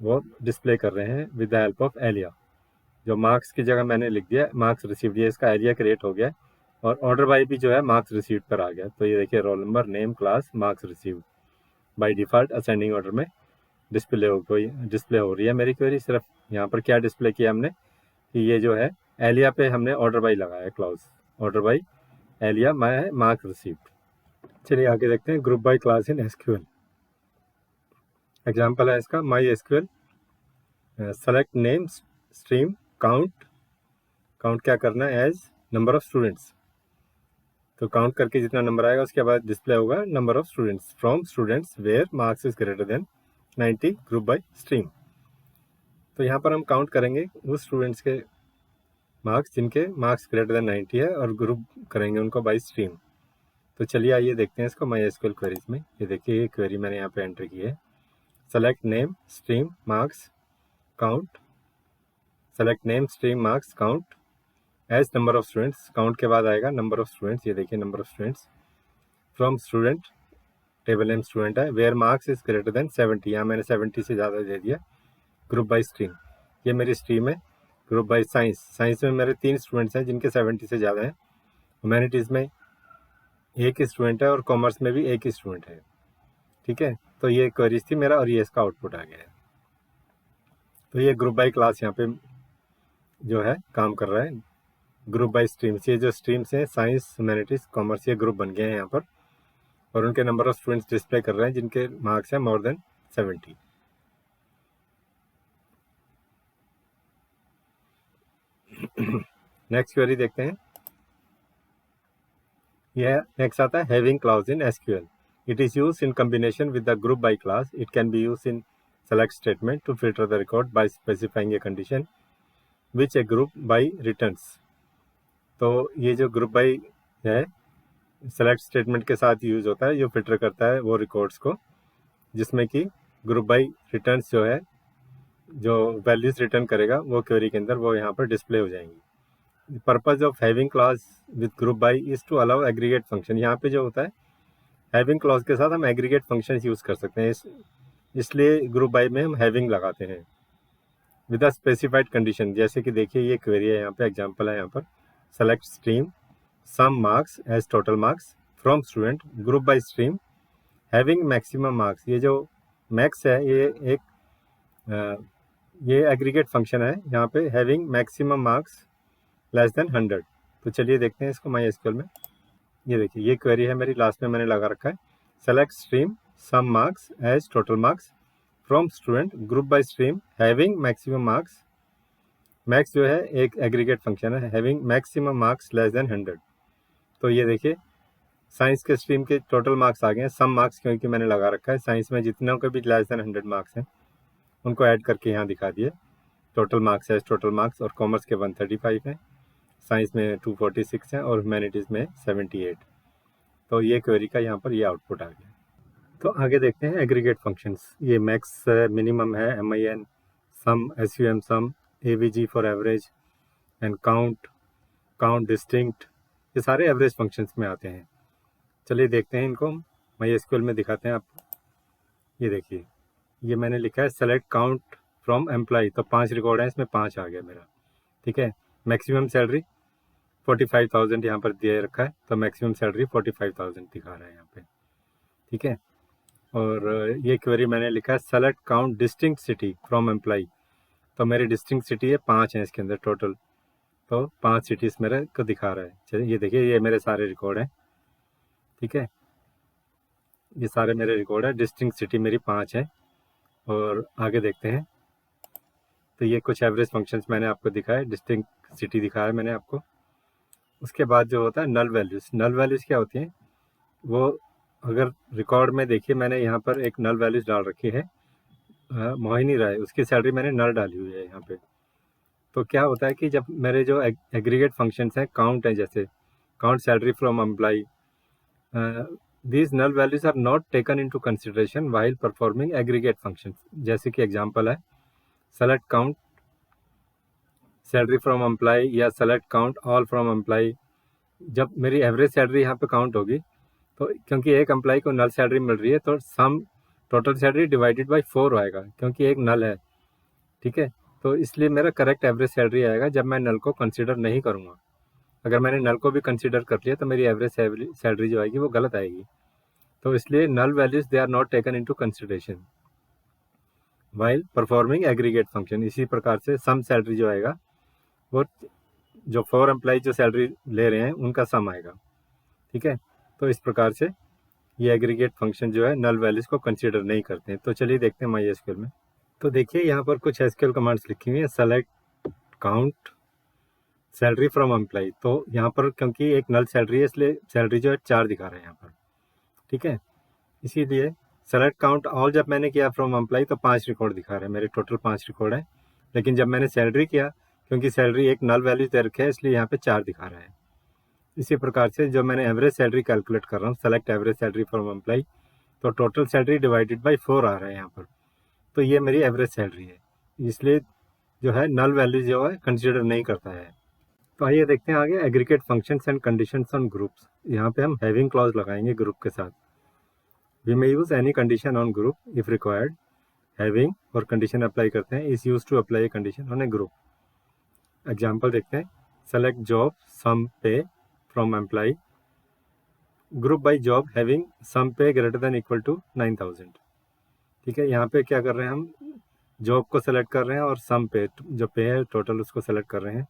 वो डिस्प्ले कर रहे हैं with the help of alias. जो मार्क्स की जगह मैंने लिख दिया मार्क्स रिसीव्ड, ये इसका एरिया क्रिएट हो गया और ऑर्डर बाय भी जो है मार्क्स रिसीव्ड पर आ गया। तो ये देखिए role number, name, class, marks received by default ascending order में डिस्प्ले हो रही है मेरी क्वेरी। सिर्फ यहाँ पर क्या डिस्प्ले किया हमने कि ये जो है एलिया पे हमने ऑर्डर बाय लगाया, clause order by alias my marks received. चलिए आगे देखते हैं group by class in SQL. Example है इसका my SQL select name stream count. Count क्या करना है एज नंबर ऑफ स्टूडेंट्स। तो काउंट करके जितना नंबर आएगा उसके बाद डिस्प्ले होगा number of students from students where marks is greater than 90 group by stream. तो यहाँ पर हम काउंट करेंगे उस स्टूडेंट्स के मार्क्स जिनके मार्क्स ग्रेटर देन 90 है और ग्रुप करेंगे उनको बाय स्ट्रीम। तो चलिए आइए देखते हैं इसको माई एसक्यूएल क्वेरीज में। ये देखिए ये क्वेरी मैंने यहाँ पे एंटर की है, select name stream marks count, select name stream marks count as number of students. Count के बाद आएगा नंबर ऑफ स्टूडेंट्स, ये देखिए number of students from student, table name student है, where marks is greater than 70, यहाँ मैंने 70 से ज़्यादा दे दिया। ग्रुप बाय स्ट्रीम, ये मेरी स्ट्रीम है। ग्रुप बाय साइंस, साइंस में मेरे 3 स्टूडेंट्स हैं जिनके 70 से ज़्यादा हैं। ह्यूमैनिटीज़ में एक ही स्टूडेंट है और कॉमर्स में भी एक ही स्टूडेंट है, ठीक है। तो ये क्वेरीज थी मेरा और ये इसका आउटपुट आ गया है। तो ये ग्रुप बाय क्लास यहाँ पे जो है काम कर रहा है। ग्रुप बाय स्ट्रीम्स, ये जो स्ट्रीम्स हैं साइंस, ह्यूमैनिटीज़, कॉमर्स, ये ग्रुप बन गए हैं यहाँ पर और उनके नंबर ऑफ स्टूडेंट्स डिस्प्ले कर रहे हैं जिनके मार्क्स हैं मोर देन 70। नेक्स्ट क्वेरी देखते हैं। यह नेक्स्ट आता है having clause in SQL. It is used in combination with the group by class. It can be used in select statement to filter the record by specifying a condition which a group by returns. तो ये जो group by है select statement के साथ use होता है, जो filter करता है वो रिकॉर्ड्स को जिसमें कि ग्रुप बाय रिटर्न्स जो है जो वैल्यूज रिटर्न करेगा वो क्वेरी के अंदर वो यहाँ पर डिस्प्ले हो जाएंगी। Purpose of having clause with group by is to allow aggregate function. यहाँ पे जो होता है हैविंग क्लॉज के साथ हम एग्रीगेट फंक्शन यूज कर सकते हैं, इसलिए ग्रुप बाय में हम हैविंग लगाते हैं विद अ स्पेसिफाइड कंडीशन। जैसे कि देखिए ये क्वेरी है, यहाँ पे एग्जांपल है, यहाँ पर select stream sum marks as total marks from student group by stream having maximum marks. ये जो मैक्स है ये एक ये एग्रीगेट फंक्शन है यहाँ पे, having maximum marks less than 100। तो चलिए देखते हैं इसको माई एसक्यूएल में। ये देखिए ये क्वेरी है मेरी, लास्ट में मैंने लगा रखा है select stream sum marks as total marks from student group by stream having maximum marks. Max जो है एक एग्रीगेट फंक्शन है, having maximum marks less than 100। तो ये देखिए साइंस के स्ट्रीम के टोटल मार्क्स आ गए हैं, सम मार्क्स क्योंकि मैंने लगा रखा है, साइंस में जितनों के भी लेस देन 100 मार्क्स हैं उनको ऐड करके यहाँ दिखा दिए total marks as total marks. और कॉमर्स के 135 हैं, साइंस में 246 हैं और ह्यूमैनिटीज़ में 78। तो ये क्वेरी का यहाँ पर ये आउटपुट आ गया। तो आगे देखते हैं एग्रीगेट फंक्शंस। ये मैक्स मिनिमम है, MIN, sum, SUM sum, AVG for average and count, count distinct, ये सारे एवरेज फंक्शंस में आते हैं। चलिए देखते हैं इनको, माई एसक्यूएल में दिखाते हैं आपको। ये देखिए ये मैंने लिखा है सेलेक्ट काउंट फ्रॉम एम्प्लॉय, तो 5 रिकॉर्ड है इसमें 5 आ गया मेरा, ठीक है। मैक्सिमम सैलरी 45,000 यहाँ पर दिया रखा है, तो मैक्सिमम सैलरी 45,000 दिखा रहा है यहाँ पे, ठीक है। और ये क्वेरी मैंने लिखा है select count distinct city from employee, तो मेरी डिस्टिंक्ट सिटी है 5 हैं इसके अंदर टोटल, तो 5 सिटीज़ मेरे को दिखा रहा है। चलिए ये देखिए ये मेरे सारे रिकॉर्ड हैं, ठीक है, ये सारे मेरे रिकॉर्ड है, डिस्टिंक्ट सिटी मेरी 5 है। और आगे देखते हैं। तो ये कुछ एवरेज फंक्शंस मैंने आपको दिखाए, डिस्टिंक्ट सिटी दिखाया मैंने आपको। उसके बाद जो होता है नल वैल्यूज़, नल वैल्यूज़ क्या होती हैं वो अगर रिकॉर्ड में देखिए मैंने यहाँ पर एक नल वैल्यूज़ डाल रखी है, मोहिनी राय, उसकी सैलरी मैंने नल डाली हुई है यहाँ पे। तो क्या होता है कि जब मेरे जो एग्रीगेट फंक्शंस हैं, काउंट है, जैसे count salary from employ, these null values are not taken into consideration while performing aggregate functions। जैसे कि एग्जांपल है select count salary from employee या select count all from employee, जब मेरी एवरेज सैलरी यहाँ पे काउंट होगी तो क्योंकि एक एम्प्लॉय को नल सैलरी मिल रही है तो sum total salary divided by 4 आएगा क्योंकि एक नल है, ठीक है। तो इसलिए मेरा करेक्ट एवरेज सैलरी आएगा जब मैं नल को कंसिडर नहीं करूँगा। अगर मैंने नल को भी कंसिडर कर लिया तो मेरी एवरेज सैलरी जो आएगी वो गलत आएगी। तो इसलिए null values they are not taken into consideration while performing aggregate function. इसी प्रकार से सम सैलरी जो आएगा वो जो 4 एम्प्लॉय जो सैलरी ले रहे हैं उनका सम आएगा, ठीक है। तो इस प्रकार से ये एग्रीगेट फंक्शन जो है नल वैल्यूज को कंसिडर नहीं करते हैं। तो चलिए देखते हैं MySQL में। तो देखिए यहाँ पर कुछ SQL कमांड्स लिखी हुई है, select count salary from employee. तो यहाँ पर क्योंकि एक नल सैलरी है इसलिए सैलरी जो है 4 दिखा रहे हैं यहाँ पर, ठीक है। इसीलिए सेलेक्ट काउंट ऑल जब मैंने किया फ्रॉम एम्प्लॉय तो 5 रिकॉर्ड दिखा रहे हैं, मेरे टोटल 5 रिकॉर्ड है। लेकिन जब मैंने सैलरी किया, क्योंकि सैलरी एक नल वैल्यू दे रखे है इसलिए यहाँ पे 4 दिखा रहा है। इसी प्रकार से जो मैंने एवरेज सैलरी कैलकुलेट कर रहा हूँ, select average salary from employee, तो टोटल सैलरी डिवाइडेड बाई 4 आ रहा है यहाँ पर। तो ये मेरी एवरेज सैलरी है, इसलिए जो है नल वैल्यू जो है कंसिडर नहीं करता है। तो आइए देखते हैं आगे aggregate functions and conditions on groups. यहाँ पे हम हैविंग क्लॉज लगाएंगे ग्रुप के साथ। We may use any condition on group if required. Having और कंडीशन अप्लाई करते हैं, is use to apply a condition on a group. Example देखते हैं, select job sum pay from employee group by job having sum pay greater than equal to 9000। ठीक है, यहाँ पे क्या कर रहे हैं हम, जॉब को सेलेक्ट कर रहे हैं और सम पे जो पे है टोटल उसको सेलेक्ट कर रहे हैं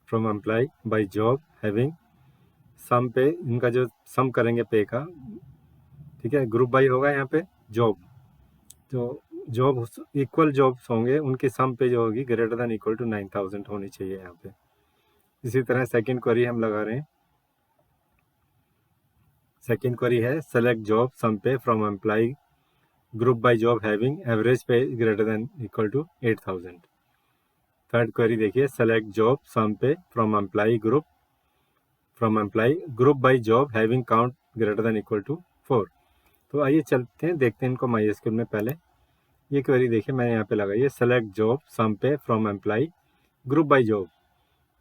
from employee by job having sum pay, इनका जो सम करेंगे पे का, ठीक है। ग्रुप बाई होगा यहाँ पे जॉब, जो जॉब इक्वल जॉब्स होंगे उनकी सम पे जो होगी ग्रेटर देन इक्वल टू 9000 होनी चाहिए यहाँ पे। इसी तरह सेकंड क्वेरी हम लगा रहे हैं, सेकंड क्वेरी है select job sum pay from employee group by job having average pay greater than equal to 8000। Third query देखिए, select job sum pay from employee group by job having count greater than equal to 4। तो आइए चलते हैं, देखते हैं इनको MySQL में। पहले ये क्वेरी देखिए मैंने यहाँ पे लगाई है, select job sum pay from employee group by job,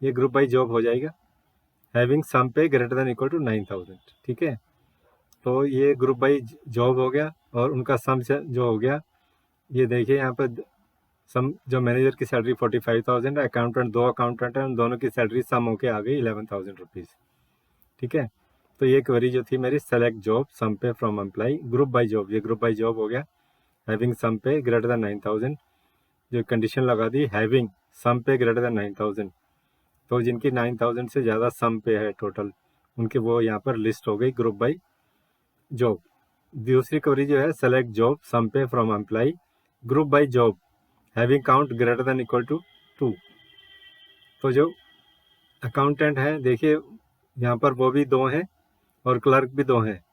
ये ग्रुप बाय जॉब हो जाएगा having sum pay greater than equal to 9000, ठीक है। तो ये ग्रुप बाई जॉब हो गया और उनका सम जो हो गया, ये देखिए यहाँ पर सम, जो मैनेजर की सैलरी 45,000 है, अकाउंटेंट 2 अकाउंटेंट है, उन दोनों की सैलरी सम होके आ गई 11,000 रुपीज़, ठीक है। तो ये क्वेरी जो थी मेरी, select job sum pay from employee group by job, ये ग्रुप बाई जॉब हो गया having sum pay greater then 9000, जो कंडीशन लगा दी having sum pay greater then 9000। तो जिनकी 9000 से ज़्यादा सम पे है टोटल, उनकी वो यहाँ पर लिस्ट हो गई ग्रुप बाई जॉब। दूसरी क्वेरी जो है, select job sum pay from employee group by job having count greater than equal to 2। तो जो अकाउंटेंट है देखिए यहाँ पर वो भी 2 हैं और क्लर्क भी 2 हैं,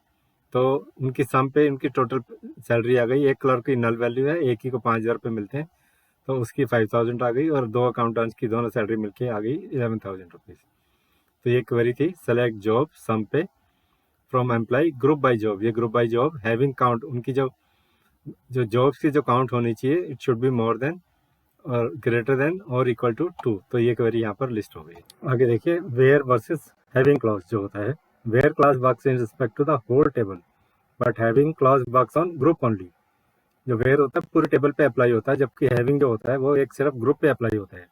तो उनकी सम पे उनकी टोटल सैलरी आ गई। एक क्लर्क की नल वैल्यू है, एक ही को 5,000 रुपये मिलते हैं, तो उसकी 5,000 आ गई, और 2 अकाउंटेंट्स की दोनों सैलरी मिलके आ गई 11,000 रुपीज़। तो ये क्वेरी थी select job sum pay from employee group by job, ये group by job having count, उनकी जो जॉब्स की जो काउंट होनी चाहिए, it should be more than और ग्रेटर देन और इक्वल टू 2। तो ये क्वेरी यहाँ पर लिस्ट हो गई। आगे देखिए, वेयर वर्सेस हैविंग क्लॉज जो होता है, where clause works in respect to the whole table but having clause works on group only. जो वेयर होता है पूरे टेबल पे अप्लाई होता है, जबकि हैविंग जो होता है वो एक सिर्फ ग्रुप पे अप्लाई होता है।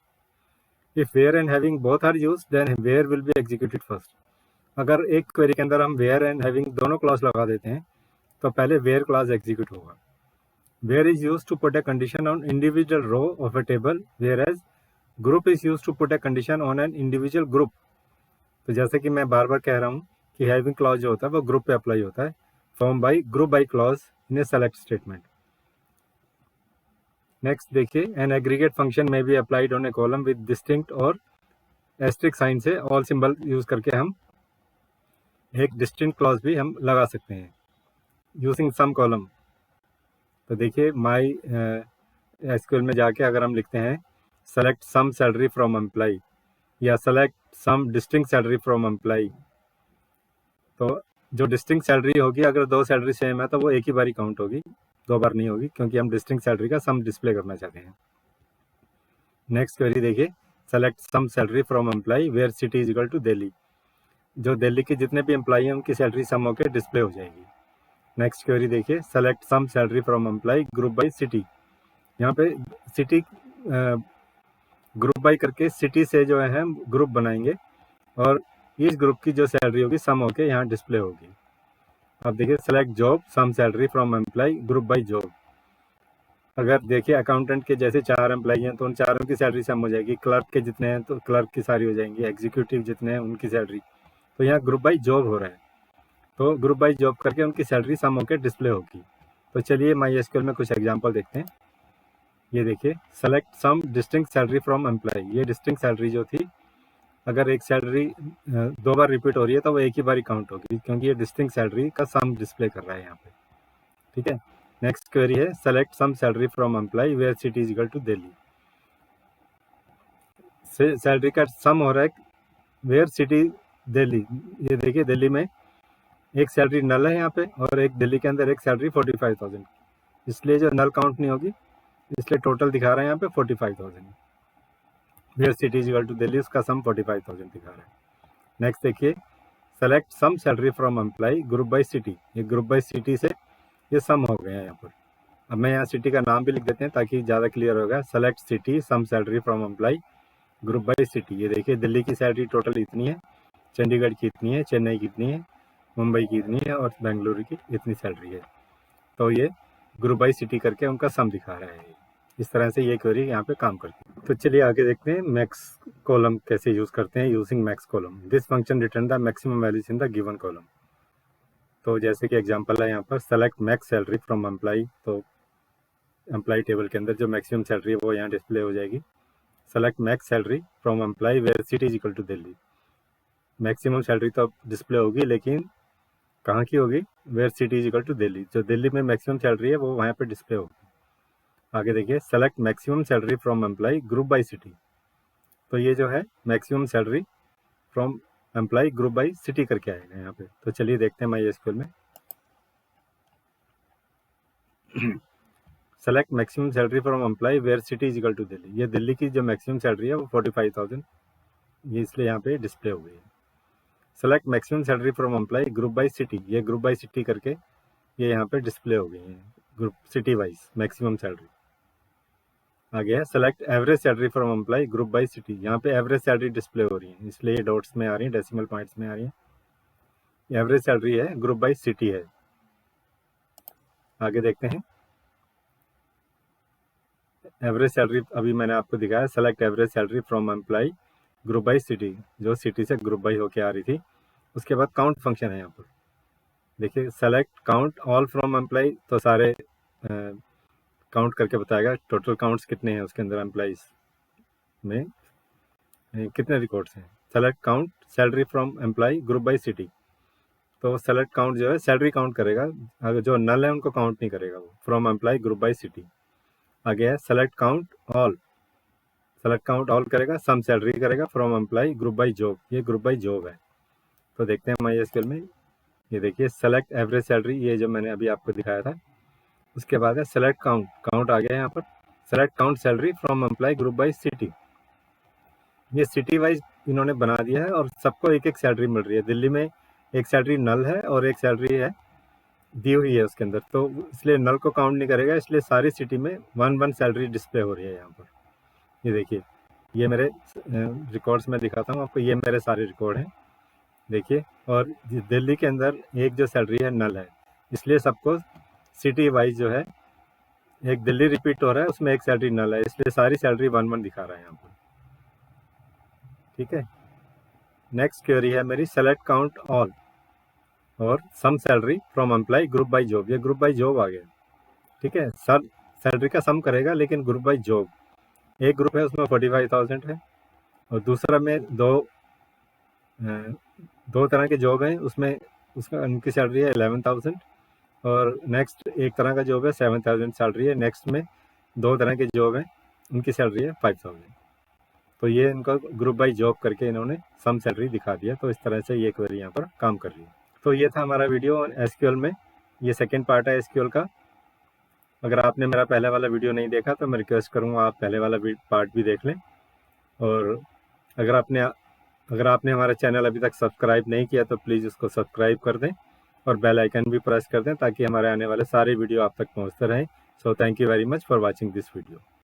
If where and having both are used then where will be executed first. अगर एक क्वेरी के अंदर हम वेयर एंड हैविंग दोनों क्लॉज लगा देते हैं तो पहले वेयर क्लॉज एग्जीक्यूट होगा। Where is used to put a condition on individual row of a table, whereas group is used to put a condition on an individual group। तो जैसे कि मैं बार बार कह रहा हूँ कि हैविंग क्लॉज जो होता है वो ग्रुप पे अप्लाई होता है, form by group by clause in A select statement. Next देखिए, एन एग्रीगेट फंक्शन में be applied on A column with distinct और एस्ट्रिक साइन से ऑल सिंबल यूज करके हम एक डिस्टिंक्ट क्लॉज भी हम लगा सकते हैं यूजिंग सम कॉलम। तो देखिए MySQL में जाके अगर हम लिखते हैं select sum salary from employee या select sum distinct salary from employee, तो जो डिस्टिंक्ट सैलरी होगी, अगर 2 सैलरी सेम है तो वो एक ही बार ही काउंट होगी, 2 बार नहीं होगी, क्योंकि हम डिस्टिंक्ट सैलरी का सम डिस्प्ले करना चाहते हैं। नेक्स्ट क्वेरी देखिए, select sum salary from employee where city is equal to Delhi. जो दिल्ली के जितने भी एम्प्लॉय हैं उनकी सैलरी सम होकर डिस्प्ले हो जाएगी। नेक्स्ट क्वेरी देखिए, select sum salary from employee group by city. यहाँ पे सिटी ग्रुप बाय करके सिटी से जो है हम ग्रुप बनाएंगे और इस ग्रुप की जो सैलरी होगी सम होके यहाँ डिस्प्ले होगी। अब देखिए, select job sum salary from employee group by job. अगर देखिए अकाउंटेंट के जैसे 4 एम्प्लॉय हैं तो उन चारों की सैलरी सम हो जाएगी। क्लर्क के जितने हैं तो क्लर्क की सारी हो जाएंगी। एग्जीक्यूटिव जितने हैं उनकी सैलरी। तो यहाँ ग्रुप बाय जॉब हो रहा है, तो ग्रुप बाय जॉब करके उनकी सैलरी सम होकर डिस्प्ले होगी। तो चलिए MySQL में कुछ एग्जांपल देखते हैं। ये देखिए, select sum distinct salary from employee. ये डिस्टिंक्ट सैलरी जो थी, अगर एक सैलरी 2 बार रिपीट हो रही है तो वो एक ही बार काउंट होगी, क्योंकि ये डिस्टिंक्ट सैलरी का सम डिस्प्ले कर रहा है यहाँ पे। ठीक है। नेक्स्ट क्वेरी है, select sum salary from employee where city is equal to Delhi. Salary का सम हो रहा है वेयर सिटी दिल्ली। ये देखिए, दिल्ली में एक सैलरी नल है यहाँ पे और एक दिल्ली के अंदर एक सैलरी 45,000, इसलिए जो नल काउंट नहीं होगी, इसलिए टोटल दिखा रहा है यहाँ पे 45,000। Where city is equal to Delhi, उसका सम 45,000 दिखा रहा है। नेक्स्ट देखिए, select sum salary from employee group by city. ये ग्रुप बाय सिटी से ये सम हो गया है यहाँ पर। अब मैं यहाँ सिटी का नाम भी लिख देते हैं ताकि ज़्यादा क्लियर होगा। Select city sum salary from employee group by city. ये देखिए, दिल्ली की सैलरी टोटल इतनी है, चंडीगढ़ की इतनी है, चेन्नई की इतनी है, मुंबई की इतनी है और बेंगलुरु की इतनी सैलरी है। तो ये ग्रुप बाय सिटी करके उनका सम दिखा रहा है। इस तरह से ये क्वेरी यहाँ पे काम करती है। तो चलिए आगे देखते हैं मैक्स कॉलम कैसे यूज़ करते हैं using max column. This function return the maximum values in the given column. तो जैसे कि एग्जांपल है यहाँ पर, select max salary from employee. तो एम्प्लॉय टेबल के अंदर जो मैक्सिमम सैलरी है वो यहाँ डिस्प्ले हो जाएगी। Select max salary from employee where city is equal to Delhi. Maximum salary तो अब डिस्प्ले होगी, लेकिन कहाँ की होगी? Where city is equal to Delhi. जो दिल्ली में मैक्सिमम सैलरी है वो वहाँ पे डिस्प्ले होगी। आगे देखिए, select maximum salary from employee group by city. तो ये जो है maximum salary from employee group by city करके आएगा यहाँ पे। तो चलिए देखते हैं MySQL में। Select maximum salary from employee where city is equal to Delhi. ये दिल्ली की जो मैक्सिमम सैलरी है वो 45,000, ये इसलिए यहाँ पे डिस्प्ले हो गई है। Select maximum salary from employee group by city. ये ग्रुप बाय सिटी करके ये यहाँ पे डिस्प्ले हो गई है, group city wise maximum salary. आगे है, select average salary from employee group by city. यहाँ पे एवरेज सैलरी डिस्प्ले हो रही है, इसलिए ये डॉट्स में आ रही है, डेसिमल पॉइंट्स में आ रही है। एवरेज सैलरी है, ग्रुप बाय सिटी है। आगे देखते हैं, एवरेज सैलरी अभी मैंने आपको दिखाया। Select average salary from employee group by city, जो सिटी से ग्रुप बाय होके आ रही थी। उसके बाद काउंट फंक्शन है यहाँ पर। देखिए, select count all from employee, तो सारे काउंट करके बताएगा टोटल काउंट्स कितने हैं उसके अंदर, एम्प्लॉइज में कितने रिकॉर्ड्स हैं। Select count salary from employee group by city. तो सेलेक्ट काउंट जो है सैलरी काउंट करेगा, अगर जो नल है उनको काउंट नहीं करेगा वो, from employee group by city. आगे है, select count all. Select count all करेगा, सम सैलरी करेगा from employee group by job. ये ग्रुप बाय जॉब है। तो देखते हैं MySQL में। ये देखिए, सेलेक्ट एवरेज सैलरी, ये जो मैंने अभी आपको दिखाया था। उसके बाद है सेलेक्ट काउंट, काउंट आ गया यहाँ पर। Select count salary from employee group by city. ये सिटी वाइज इन्होंने बना दिया है और सबको एक एक सैलरी मिल रही है। दिल्ली में एक सैलरी नल है और एक सैलरी है दी हुई है उसके अंदर, तो इसलिए नल को काउंट नहीं करेगा, इसलिए सारी सिटी में 1-1 सैलरी डिस्प्ले हो रही है यहाँ पर। ये देखिए, ये मेरे रिकॉर्ड्स में दिखाता हूँ आपको। ये मेरे सारे रिकॉर्ड हैं, देखिए। और दिल्ली के अंदर एक जो सैलरी है नल है, इसलिए सबको सिटी वाइज जो है, एक दिल्ली रिपीट हो रहा है उसमें एक सैलरी नल है, इसलिए सारी सैलरी 1-1 दिखा रहा है यहाँ पर। ठीक है। नेक्स्ट क्वेरी है मेरी, सेलेक्ट काउंट ऑल और sum salary from employee group by job. ये ग्रुप बाय जॉब आ गया। ठीक है, सर सैलरी का सम करेगा लेकिन ग्रुप बाय जॉब। एक ग्रुप है उसमें 45,000 है और दूसरा में दो तरह के जॉब हैं, उसमें उसका उनकी सैलरी है 11,000 और नेक्स्ट एक तरह का जॉब है 7,000 सैलरी है। नेक्स्ट में 2 तरह के जॉब हैं, उनकी सैलरी है 5,000। तो ये इनका ग्रुप बाय जॉब करके इन्होंने सम सैलरी दिखा दिया। तो इस तरह से ये क्वेरी यहाँ पर काम कर रही है। तो ये था हमारा वीडियो SQL में। ये सेकेंड पार्ट है SQL का। अगर आपने मेरा पहले वाला वीडियो नहीं देखा तो मैं रिक्वेस्ट करूँगा आप पहले वाला पार्ट भी देख लें। और अगर आपने हमारा चैनल अभी तक सब्सक्राइब नहीं किया तो प्लीज़ उसको सब्सक्राइब कर दें और बेल आइकन भी प्रेस कर दें ताकि हमारे आने वाले सारे वीडियो आप तक पहुंचते रहें। So thank you very much for watching this video.